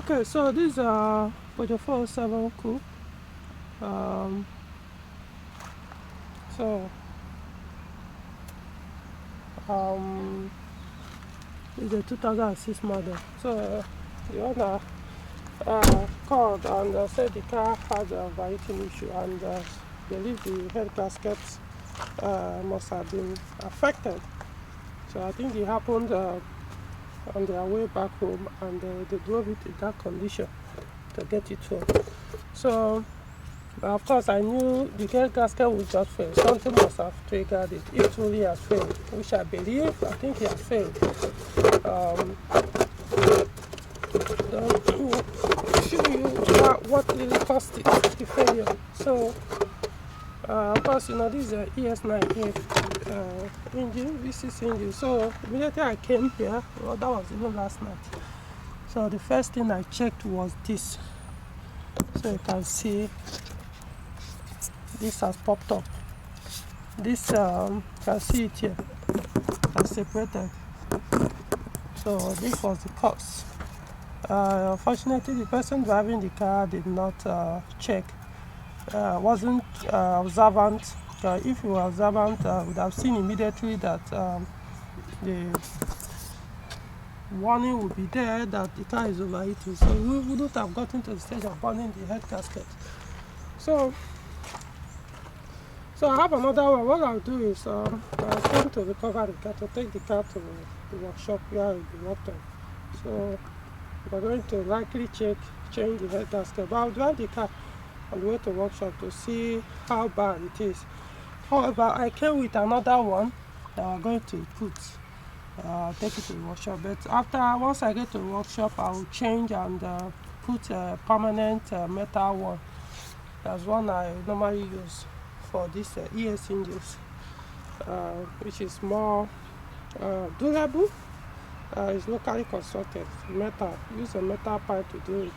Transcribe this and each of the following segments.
Okay, so this is Peugeot 407 Coupe. So it's a 2006 model. So the owner called and said the car had a overheating issue, and believe the head gaskets must have been affected. So I think it happened on their way back home, and they drove it in that condition to get it home. So of course I knew the head gasket would just fail. Something must have triggered it. It truly has failed, which I believe. I think it has failed. Show you what really caused it, the failure. So of course, you know, this is a ES9A engine, V6 engine. So immediately I came here, well, that was even last night. So the first thing I checked was this. So you can see this has popped up. This you can see it here, has separated. So this was the cause. Unfortunately, the person driving the car did not check. Wasn't observant. If you were observant, would have seen immediately that the warning would be there that the car is overheating. So we wouldn't have gotten to the stage of burning the head gasket. So I have another one. What I'll do is I'm going to recover the car, to take the car to the workshop where it will be worked on. So we're going to likely change the head gasket, but I'll drive the car on the way to workshop to see how bad it is. However, I came with another one that we're going to take it to the workshop. But once I get to the workshop, I will change and put a permanent metal one. That's one I normally use for this ES engines, which is more durable. It's locally constructed metal. Use a metal pipe to do it,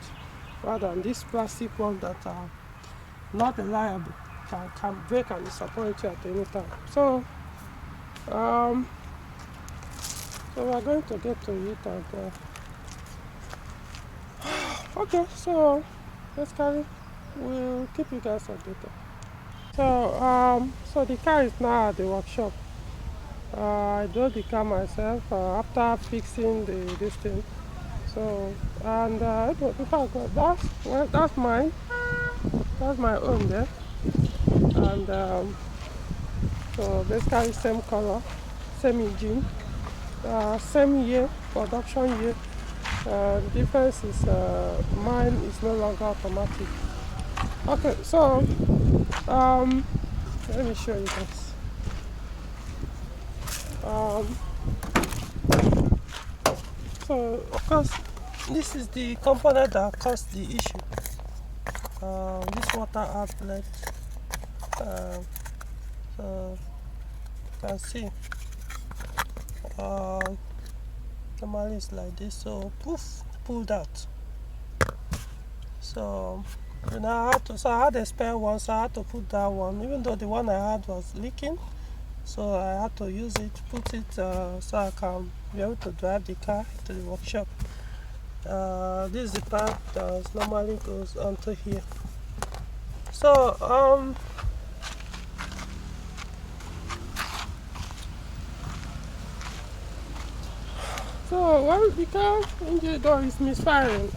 rather than this plastic one that are not reliable, can break and disappoint you at any time. So we're going to get to it, and okay, so let's carry. We'll keep you guys updated. So the car is now at the workshop. I drove the car myself after fixing this thing. So, and before I go, that's mine. That's my own there. And so basically same color, same engine, same year, production year. The difference is mine is no longer automatic. Okay, so let me show you this. So of course, this is the component that caused the issue. This water outlet. So you can see. Normally it's like this. So poof, pulled out. So I had a spare one, so I had to put that one, even though the one I had was leaking. So I had to use it, put it so I can be able to drive the car to the workshop. This is the part that normally goes onto here. So when the car engine door is misfiring,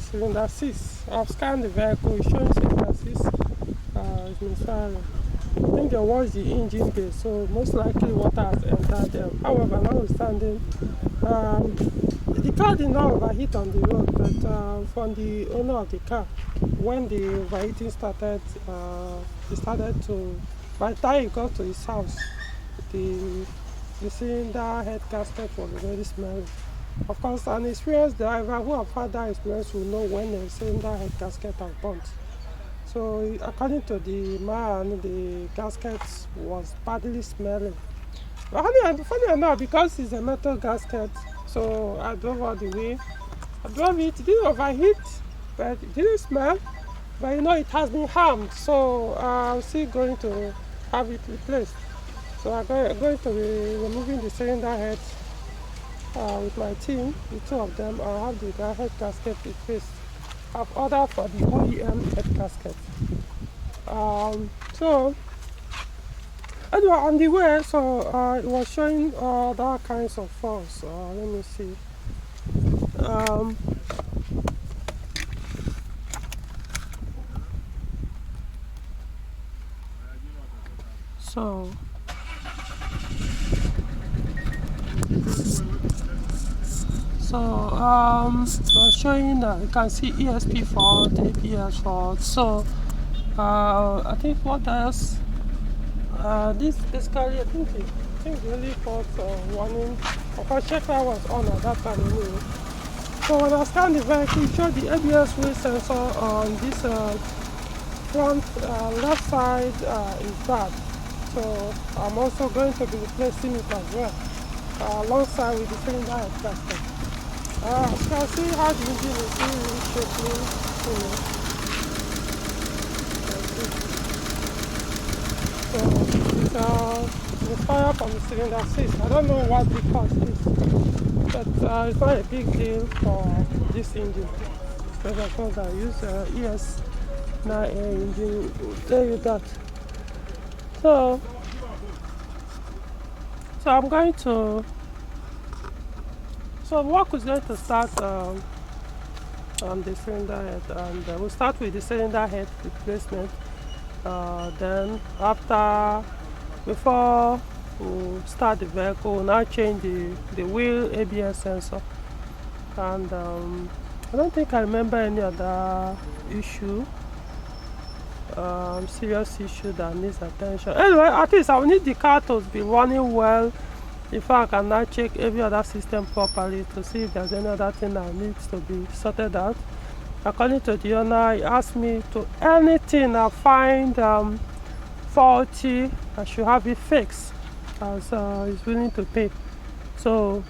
cylinder 6, I've scanned the vehicle, it's showing cylinder 6 is misfiring. I think they washed the engine base, so most likely water has entered them. However, notwithstanding, the car did not overheat on the road, but from the owner of the car, when the overheating started, he started to, by the time he got to his house, the cylinder head gasket was already smelling. Of course, an experienced driver who have had that experience will know when the cylinder head gasket has burnt. So according to the man, the gasket was badly smelling. But funny enough, because it's a metal gasket, so I drove all the way. I drove it, it didn't overheat, but it didn't smell. But you know, it has been harmed, so I'm still going to have it replaced. So I'm going to be removing the cylinder head with my team, the two of them. I have the head gasket replaced. I've ordered for the OEM head gasket. So anyway, on the way, so it was showing other kinds of faults. Let me see. So was showing you can see ESP fault, ABS fault. So I think what else? This basically, I think the only fault warning. Of course, check that was on at that time anyway. So when I scanned the vehicle, it showed the ABS weight sensor on this front left side is bad. So I'm also going to be replacing it as well, alongside with the cylinder head gasket. You can see how the engine is really shaking, you know. So it's fire from the cylinder 6. I don't know what the cause is, but it's not a big deal for this engine. Because of course I use ES9A engine, will tell you that. So I'm going to, so work is going to start on the cylinder head, and we'll start with the cylinder head replacement. Then before we start the vehicle, we'll now change the wheel ABS sensor. And I don't think I remember any other issue, serious issue that needs attention. Anyway, at least I will need the car to be running well before I can now check every other system properly to see if there's any other thing that needs to be sorted out. According to the owner, he asked me to anything I find faulty, I should have it fixed, as he's willing to pay. So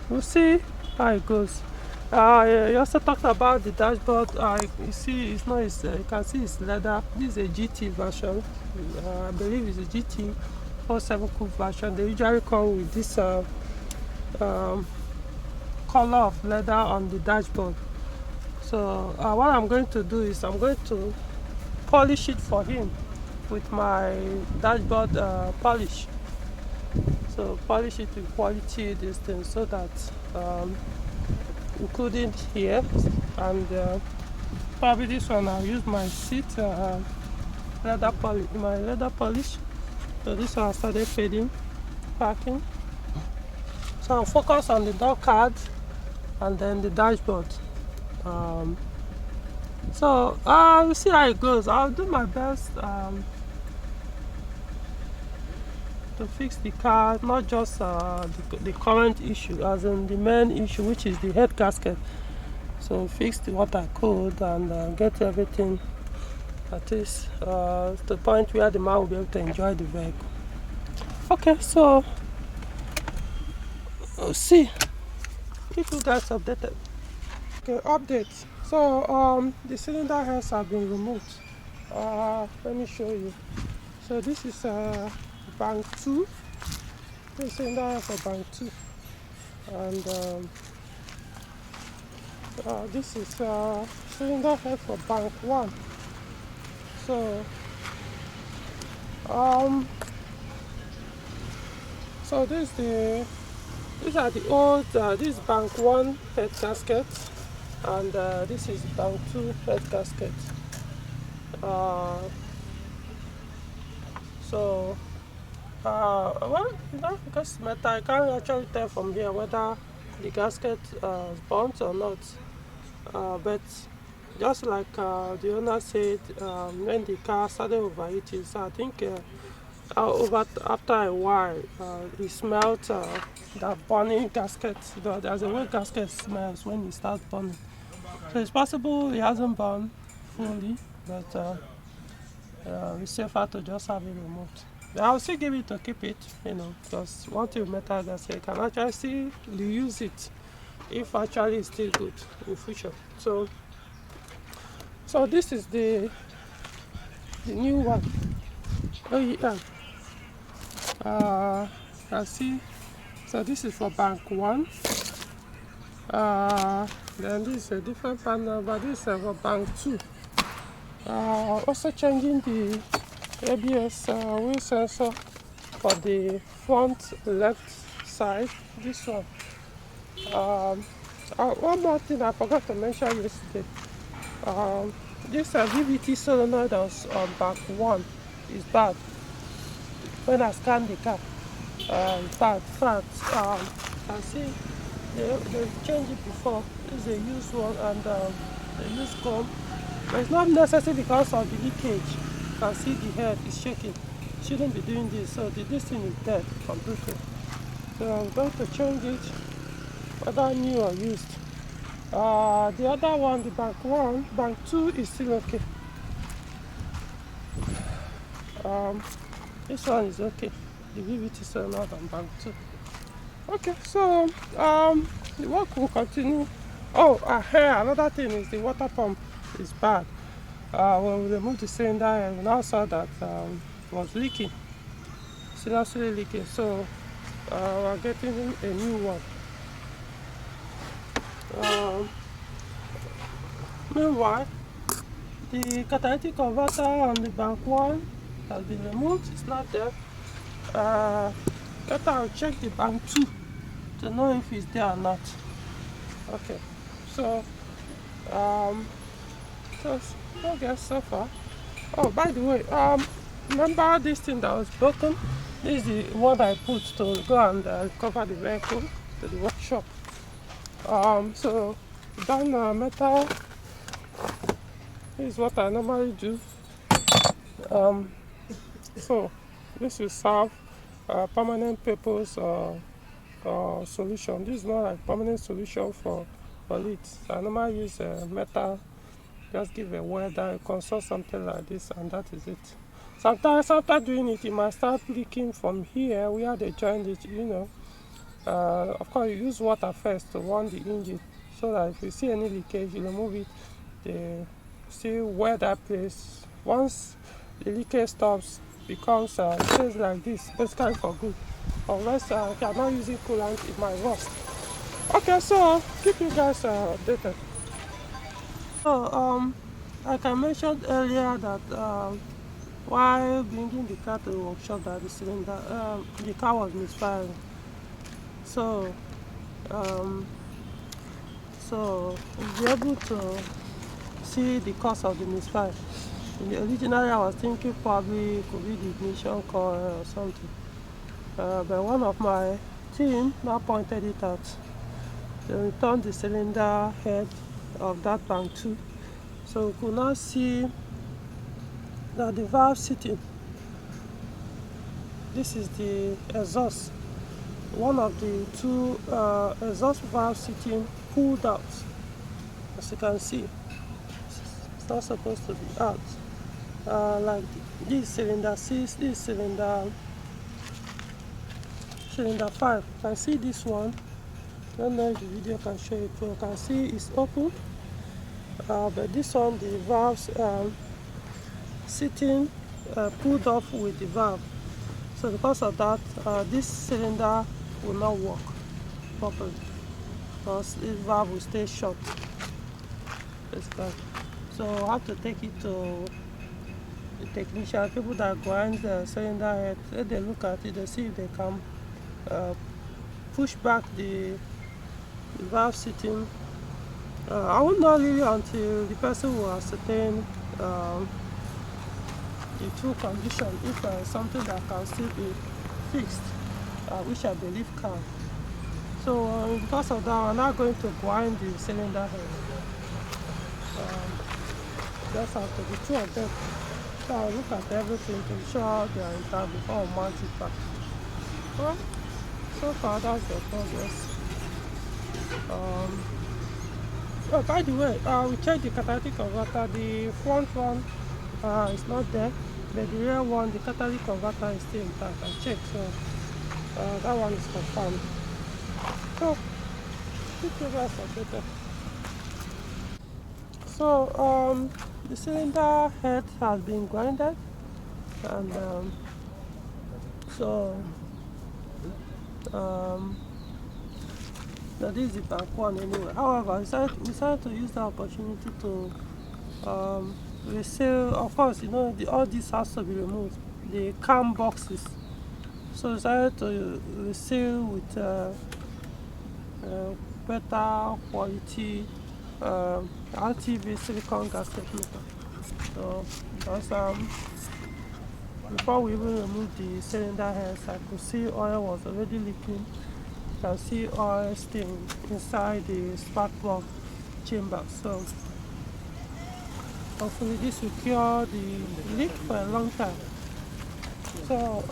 we'll see how it goes. He also talked about the dashboard. You see, it's not. You can see it's leather. This is a GT version. I believe it's a GT 47 coupe version. They usually come with this color of leather on the dashboard. So what I'm going to do is I'm going to polish it for him with my dashboard polish. So polish it with quality distance so that including here, and probably this one I'll use my seat leather polish. So this one I started fading, packing. So I'll focus on the door card and then the dashboard. So we'll see how it goes. I'll do my best to fix the car, not just the current issue, as in the main issue, which is the head gasket. So fix what I could and get everything at least to the point where the man will be able to enjoy the vehicle. Okay, so we'll see. Keep you guys updated. Okay, update. So the cylinder heads have been removed. Let me show you. So this is bank 2. The cylinder head for bank 2, and this is cylinder head for bank 1. So so these are the old this is bank 1 head gasket, and this is bank 2 head gasket. Well, you know, because metal, I can't actually tell from here whether the gasket is burnt or not. But just like the owner said, when the car started overheating, so I think after a while, he smelled that burning gasket. There's a way gasket smells when it starts burning. So it's possible it hasn't burned fully, but it's safer to just have it removed. I'll still give it to keep it, you know, because once you metal gasket, you can actually still reuse it if actually it's still good in future. So this is the new one. Oh yeah. I see So this is for bank 1. Then this is a different panel, but this is for bank 2. Also changing the ABS wheel sensor for the front left side. This one. One more thing I forgot to mention yesterday. This VVT solenoid on bank 1 is bad. When I scan the car, in fact, I see they changed it before. This is a used one, and the used gum. But it's not necessary because of the leakage. You can see the head is shaking. Shouldn't be doing this. So this thing is dead completely. So I'm going to change it, whether new or used. The other one, the bank 1, bank 2 is still okay. This one is okay. The VVT solenoid on bank 2. Okay, so the work will continue. Here another thing is the water pump is bad. When we removed the cylinder, we now saw that it was leaking, seriously leaking. So we're getting a new one. Meanwhile, the catalytic converter on the bank 1 has been removed. It's not there. Later I'll check the bank 2 to know if it's there or not. Okay, so just I guess so far. Oh, by the way, remember this thing that was broken? This is the one I put to go and cover the vehicle to the workshop. So done metal. This is what I normally do. So this will serve permanent purpose solution. This is not like permanent solution for it. I normally use metal. Just give a welder, consult something like this, and that is it. Sometimes after doing it, it might start leaking from here where they joined it, Of course, you use water first to warm the engine, so that if you see any leakage, you remove it. They see where that place. Once the leakage stops, becomes stays like this, basically for good. Unless if you are not using coolant, it might rust. Okay, so keep you guys updated. So like I mentioned earlier that while bringing the car to the workshop, that the car was misfiring. So we'll be able to see the cause of the misfire. Originally I was thinking probably it could be the ignition coil or something, but one of my team now pointed it out. They returned the cylinder head of that bank 2, so we could now see that the valve sitting, this is the exhaust, one of the two exhaust valve sitting pulled out. As you can see, it's not supposed to be out. Like this cylinder 6, this cylinder 5. You can see this one. I don't know if the video can show it, but you can see it's open. But this one, the valves sitting pulled off with the valve. So because of that, this cylinder will not work properly, because this valve will stay shut, basically. So I have to take it to the technician, people that grind the cylinder head. If they look at it, they see if they can push back the valve sitting. I won't know really until the person will ascertain the true condition, if something that can still be fixed, which I believe can. So because of that, we're now going to grind the cylinder head. Just after the two of them. So I'll look at everything to be sure they are intact before I mount it back. Well, so far that's the progress. Oh, by the way, we checked the catalytic converter. The front one is not there, but the rear one, the catalytic converter is still intact. I checked, so that one is confirmed. So, keep you guys updated. So, the cylinder head has been grinded, and that this is the bank one anyway. However, we decided to use the opportunity to reseal. Of course, you know, all this has to be removed, the cam boxes. So we decided to reseal with better quality RTV silicone gasket meter. So because before we even removed the cylinder heads, I could see oil was already leaking. You can see oil stain inside the spark plug chamber. So hopefully this will cure the leak for a long time. So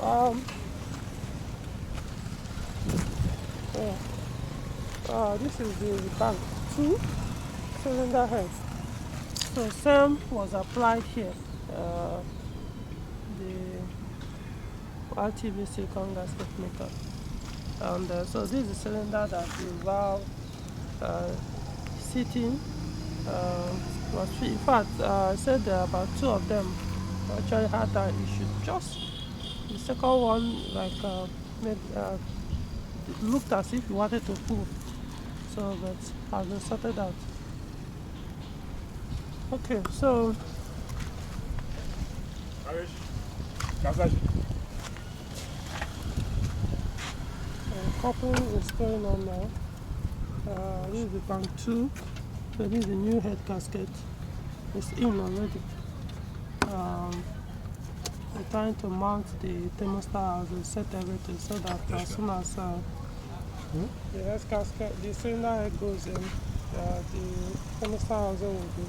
this is the bank 2 cylinder head. So same was applied here. The RTV silicone gasket maker. And so this is the cylinder that the valve sitting was free. In fact, I said about 2 of them actually had that issue. Just the second one, like it looked as if you wanted to pull. So that has been sorted out. Okay, so coupling is going on now. This is the bank 2. So this is the new head gasket. It's in already. We're trying to mount the thermostat as we set everything so that as soon as the head gasket, the cylinder head goes in, the thermostat also will be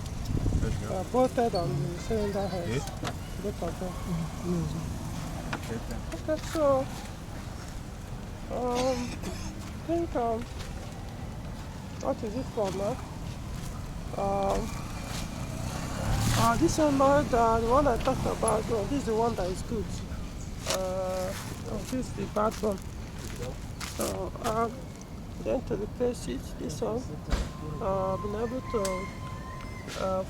bolted on the cylinder head. Both of them. Okay, so I think what is it for now? This one, the one I talked about, well, this is the one that is good. This is the bad one. So then to replace it, this one, I've been able to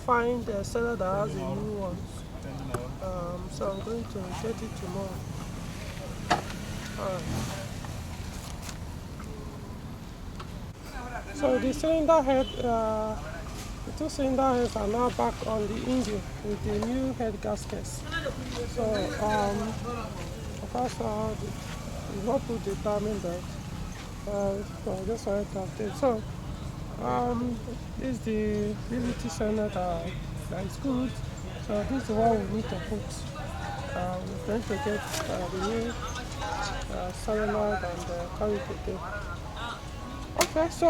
find a seller that has a new one. So I'm going to get it tomorrow. Alright. So the cylinder head, the 2 cylinder heads are now back on the engine with the new head gaskets. So of course we not put the timing belt. So I just wanted to update. So this is the DVT cylinder that is good. So this is the one we need to put. We're going to get the new solenoid and carry it again. Okay, so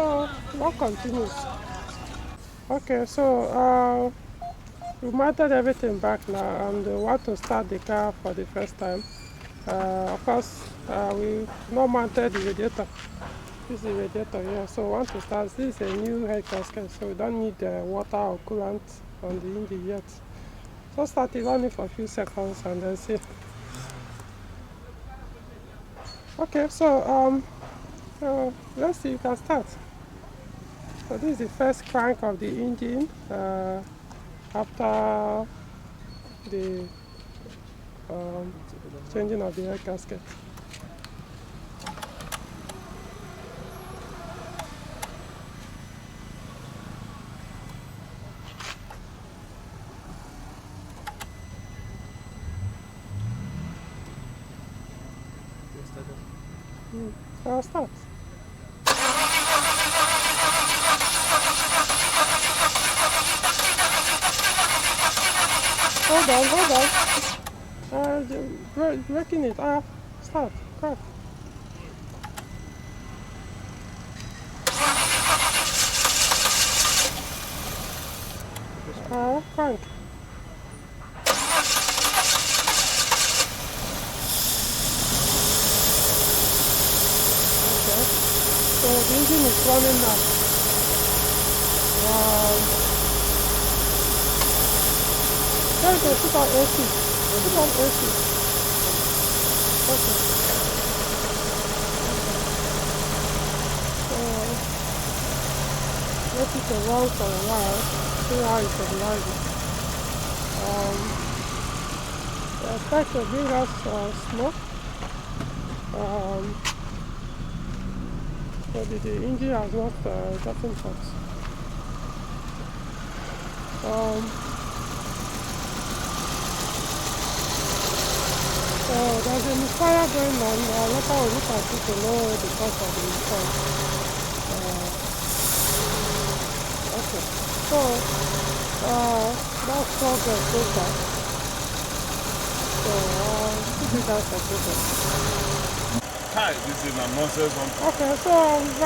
what continues? Okay, so we mounted everything back now and we want to start the car for the first time. Of course, we not mounted the radiator. This is the radiator here, so we want to start. This is a new head gasket, so we don't need water or coolant on the engine yet. So start it running for a few seconds and then see. Okay, so let's see, you can start. So this is the first crank of the engine after the changing of the air gasket. I'll start. Hold on. Breaking it. Start. Crack. Crank. Okay. So the engine is running now. There you go. Put on AC. Put on AC. Okay. Let it run for a while. See how it stabilizes. I expect to bring us smoke. So the engine has not gotten hot. So there's a misfire going on. Later we'll look at it to know the cause of the misfire. Okay. So that's progress so far. So keep it as separated. Hi, this is my nonsense one. Okay, so we've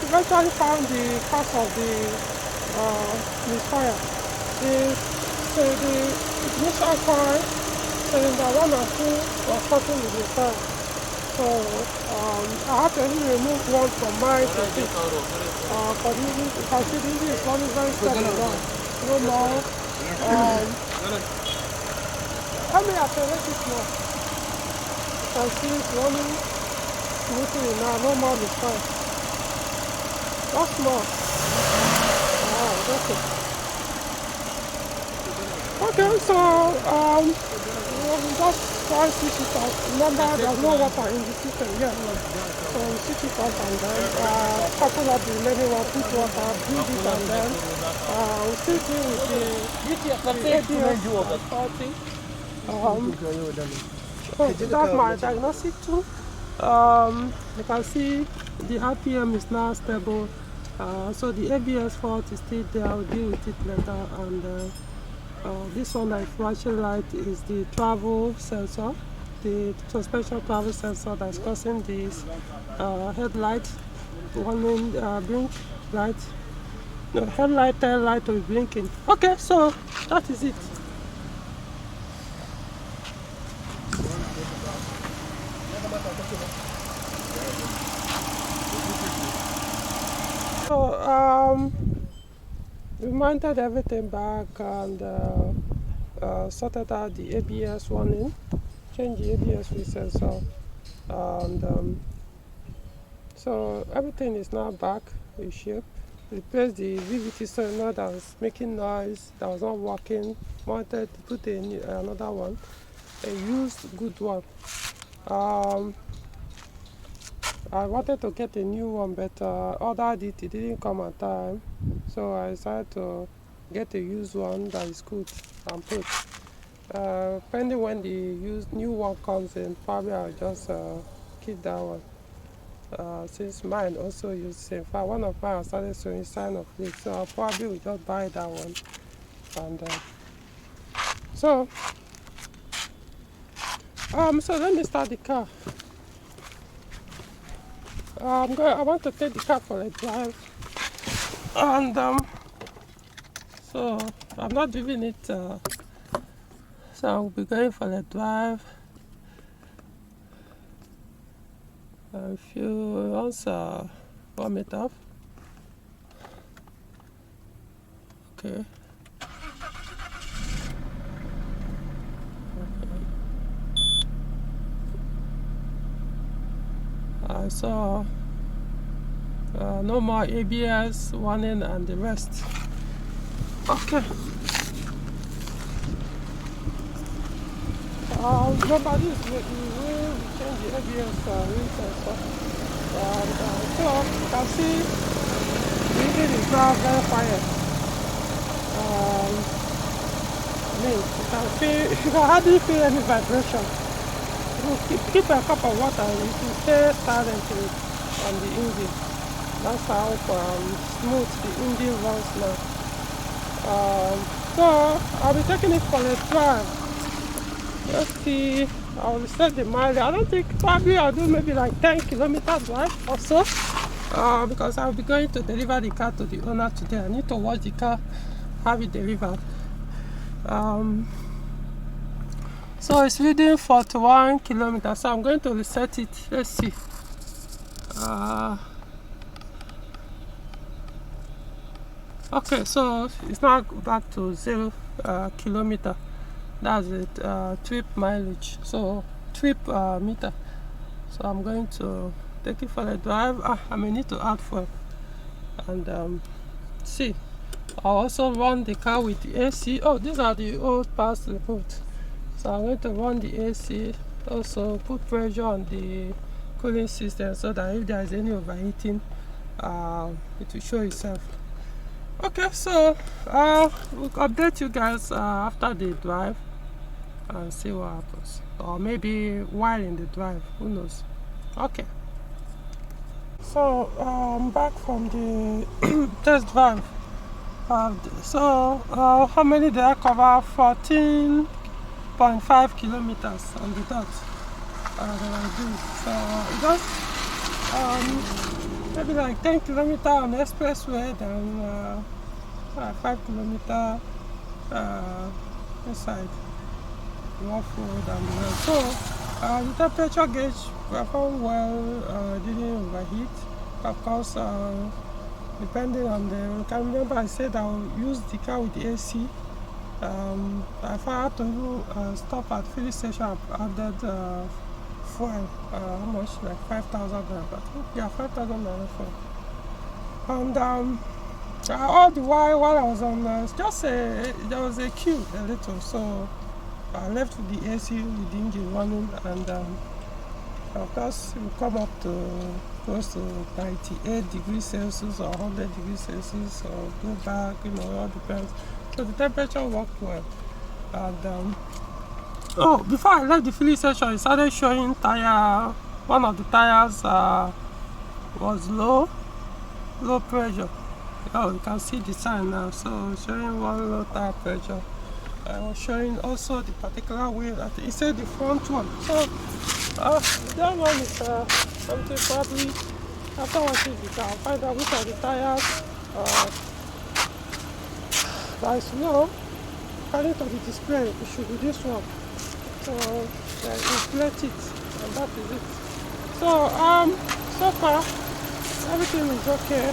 eventually found the cause of the misfire. The ignition coil cylinder 1 and 2 was something with the fire. So I have to remove one from mine to fix. For the engine, you can see the engine is running very steady now. No more. Let me accelerate it more. You can see it's running smoothly now. No more misfire. That's more. That's it. Okay, so we just try to switch it off. Remember, there's no water in the system yet. So we switch it off and then couple up the remaining one, put water, build it, and then we still deal with the ABS faulty. So that's my diagnostic tool. You can see the RPM is now stable. So the ABS fault is still there. I'll deal with it later. And this one I flashing light is the travel sensor, the suspension travel sensor that's causing this headlight warning blink light. No, headlight, tail light will be blinking. Okay, so that is it. So we mounted everything back and sorted out the ABS warning, changed the ABS sensor, and so everything is now back in shape. Replaced the VVT cylinder that was making noise, that was not working, wanted to put another one, a used good one. I wanted to get a new one, but ordered it, it didn't come on time. So I decided to get a used one that is good and put. Depending when the new one comes in, probably I'll just keep that one. Since mine also used the same. One of mine started showing sign of leak, so I probably will just buy that one. And so let me start the car. I want to take the car for a drive, and so I'm not doing it. So I'll be going for a drive. If you also warm it up, okay. So no more ABS warning and the rest. Okay. Remember this is the way we change the ABS ring sensor. So you can see the engine is now very quiet. You can feel, you can hardly feel any vibration. Keep a cup of water, it will stay silent on the engine. That's how smooth the engine runs now. So I'll be taking it for a drive. Let's see, I'll set the mileage. I don't think, probably I'll do maybe like 10 kilometers drive or so. Because I'll be going to deliver the car to the owner today. I need to watch the car, have it delivered. So it's reading 41 kilometers, so I'm going to reset it. Let's see. Okay, so it's now back to 0 kilometer. That's it, trip mileage, so trip meter. So I'm going to take it for a drive. I may need to add fuel and see. I'll also run the car with the AC. Oh, these are the old parts report. So I'm going to run the AC, also put pressure on the cooling system so that if there is any overheating, it will show itself. Okay, so we'll update you guys after the drive and see what happens, or maybe while in the drive, who knows. Okay, so back from the test drive. How many did I cover? 14.5 kilometers on the dot that I do. So just maybe like 10 kilometers on the expressway, then 5 kilometers inside rough road and the rest. So the temperature gauge performed well, didn't overheat. Of course, depending on you can remember I said I'll use the car with the AC. If I had to stop at filling station, I've added fuel. How much? Like 5,000 naira. I think, yeah, 5,000 naira fuel. And all the while I was on, there was a queue a little, so I left with the AC with the engine running, and of course we come up to close to 98 degrees Celsius or 100 degrees Celsius, or go back, it all depends. So the temperature worked well. And before I left the filling station, it started showing one of the tires was low pressure. You can see the sign now, so showing one low tire pressure. I was showing also the particular wheel that it said the front one. So that one is something probably after watching the car, I'll find out which are the tires that is low. According to the display, it should be this one. So inflate it, and that is it. So so far everything is okay.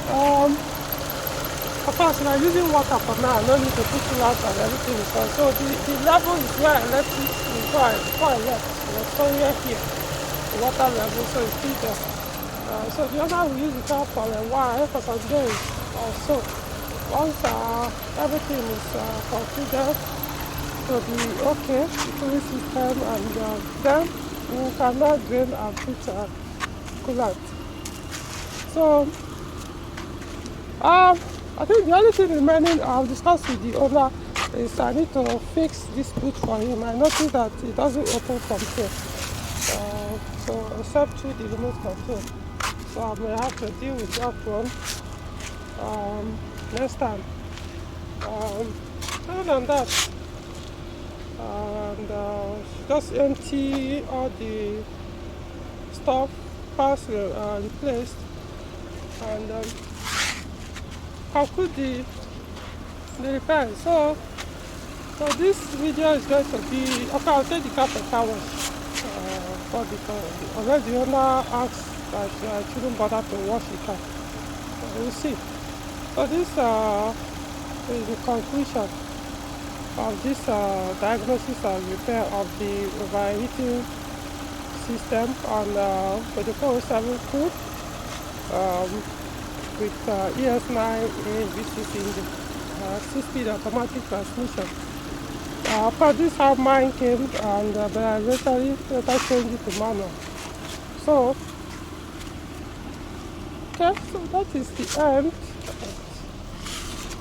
Of course, I'm using water for now. No need to put it out, and everything is fine. So the level is where I left it before I left. It was somewhere here, the water level, so it's still there. So the owner will use the car for a while, for some days or so. Once everything is configured to be okay, the cooling system, and then we can now drain and put coolant. So I think the only thing remaining I'll discuss with the owner is I need to fix this boot for him. I noticed that it doesn't open from here, so except through the remote control. So I may have to deal with that one next time. Other than that, and just empty all the stuff, parts replaced, and conclude the repair. So this video is going to be, okay, I'll take the car for car wash, unless the owner asks that I shouldn't bother to wash the car. We'll see. So this is the conclusion of this diagnosis and repair of the overheating system on the 407 Coupe with ES9A V6 engine, 6-speed automatic transmission. But this how mine came, and but I later changed it to manual. So okay, so that is the end.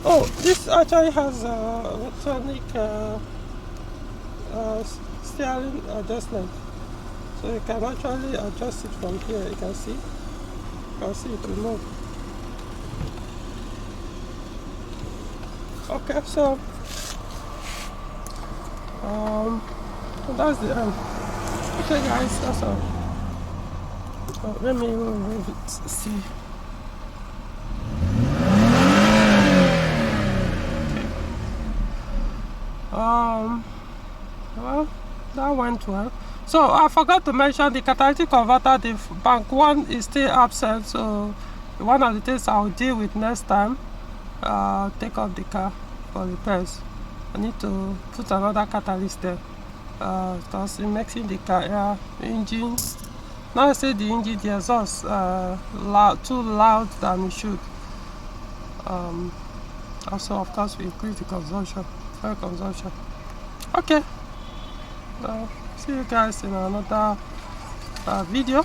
Oh, this actually has electronic steering adjustment, so you can actually adjust it from here. You can see it remote. Okay, so that's the end. Okay guys, that's all. Let me move it, see. Well, that went well. So I forgot to mention the catalytic converter, the bank one is still absent, so one of the things I'll deal with next time. Take off the car for repairs. I need to put another catalyst there, because it makes the car engine. Now I say the engine, the exhaust too loud than it should. Also, of course, we increase the consumption, fuel consumption. Okay, see you guys in another video.